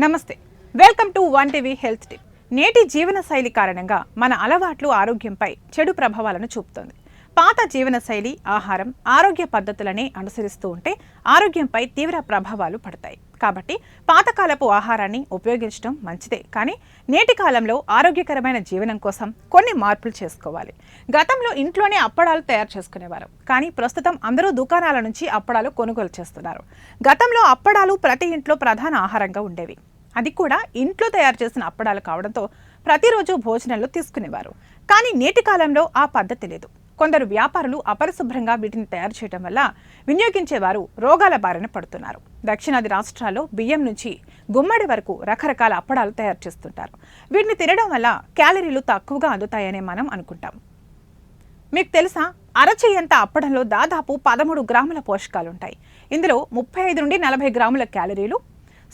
నమస్తే, welcome to one TV health tip. నేటి జీవనశైలి కారణంగా మన అలవాట్లు ఆరోగ్యంపై చెడు ప్రభావాలను చూపుతోంది. పాత జీవనశైలి, ఆహారం, ఆరోగ్య పద్ధతులనే అనుసరిస్తూ ఉంటే ఆరోగ్యంపై తీవ్ర ప్రభావాలు పడతాయి. కాబట్టి పాతకాలపు ఆహారాన్ని ఉపయోగించడం మంచిదే, కానీ నేటి కాలంలో ఆరోగ్యకరమైన జీవనం కోసం కొన్ని మార్పులు చేసుకోవాలి. గతంలో ఇంట్లోనే అప్పడాలు తయారు చేసుకునేవారు, కానీ ప్రస్తుతం అందరూ దుకాణాల నుంచి అప్పడాలు కొనుగోలు చేస్తున్నారు. గతంలో అప్పడాలు ప్రతి ఇంట్లో ప్రధాన ఆహారంగా ఉండేవి. అది కూడా ఇంట్లో తయారు చేసిన అప్పడాలు కావడంతో ప్రతిరోజు భోజనంలో తీసుకునేవారు. కానీ నేటి కాలంలో ఆ పద్ధతి లేదు. కొందరు వ్యాపారులు అపరిశుభ్రంగా వీటిని తయారు చేయడం వల్ల వినియోగించేవారు రోగాల బారిన పడుతున్నారు. దక్షిణాది రాష్ట్రాల్లో బియ్యం నుంచి గుమ్మడి వరకు రకరకాల అప్పడాలు తయారు చేస్తుంటారు. వీటిని తినడం వల్ల క్యాలరీలు తక్కువగా అందుతాయని మనం అనుకుంటాం. మీకు తెలుసా, అరచేయంత అప్పడంలో దాదాపు 13 గ్రాముల పోషకాలు ఉంటాయి. ఇందులో 35 నుండి 40 గ్రాముల క్యాలరీలు,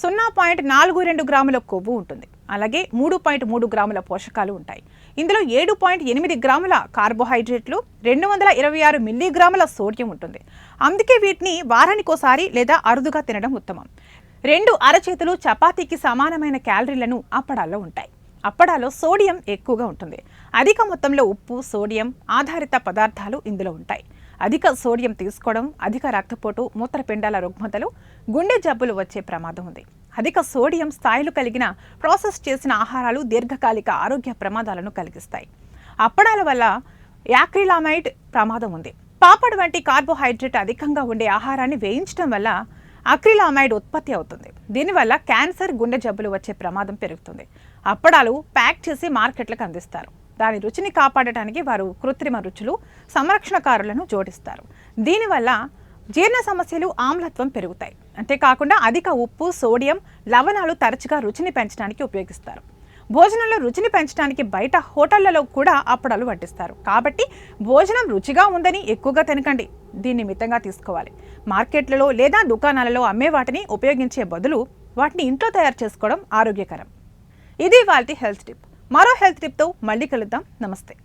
0.42 గ్రాముల కొవ్వు ఉంటుంది. అలాగే 3.3 గ్రాముల పోషకాలు ఉంటాయి. ఇందులో 7.8 గ్రాముల కార్బోహైడ్రేట్లు, 226 మిల్లీగ్రాముల సోడియం ఉంటుంది. అందుకే వీటిని వారానికోసారి లేదా అరుదుగా తినడం ఉత్తమం. 2 అరచేతులు చపాతీకి సమానమైన క్యాలరీలను అప్పడాల్లో ఉంటాయి. అప్పడాలో సోడియం ఎక్కువగా ఉంటుంది. అధిక మొత్తంలో ఉప్పు, సోడియం ఆధారిత పదార్థాలు ఇందులో ఉంటాయి. అధిక సోడియం తీసుకోవడం అధిక రక్తపోటు, మూత్రపిండాల రుగ్మతలు, గుండె జబ్బులు వచ్చే ప్రమాదం ఉంది. అధిక సోడియం స్థాయిలు కలిగిన ప్రాసెస్ చేసిన ఆహారాలు దీర్ఘకాలిక ఆరోగ్య ప్రమాదాలను కలిగిస్తాయి. అప్పడాల వల్ల యాక్రిలామైడ్ ప్రమాదం ఉంది. పాపడ్ వంటి కార్బోహైడ్రేట్ అధికంగా ఉండే ఆహారాన్ని వేయించడం వల్ల అక్రిలామైడ్ ఉత్పత్తి అవుతుంది. దీనివల్ల క్యాన్సర్, గుండె జబ్బులు వచ్చే ప్రమాదం పెరుగుతుంది. అప్పడాలు ప్యాక్ చేసి మార్కెట్లకు అందిస్తారు. దాని రుచిని కాపాడటానికి వారు కృత్రిమ రుచులు, సంరక్షణకారులను జోడిస్తారు. దీనివల్ల జీర్ణ సమస్యలు, ఆమ్లత్వం పెరుగుతాయి. అంతేకాకుండా అధిక ఉప్పు, సోడియం, లవణాలు తరచుగా రుచిని పెంచడానికి ఉపయోగిస్తారు. భోజనంలో రుచిని పెంచడానికి బయట హోటళ్లలో కూడా అప్పడాలు వడ్డిస్తారు. కాబట్టి భోజనం రుచిగా ఉందని ఎక్కువగా తినకండి. దీన్ని మితంగా తీసుకోవాలి. మార్కెట్లలో లేదా దుకాణాలలో అమ్మే వాటిని ఉపయోగించే బదులు వాటిని ఇంట్లో తయారు చేసుకోవడం ఆరోగ్యకరం. ఇది ఇవాల్టి హెల్త్ టిప్. మరో హెల్త్ టిప్తో మళ్ళీ కలుద్దాం. నమస్తే.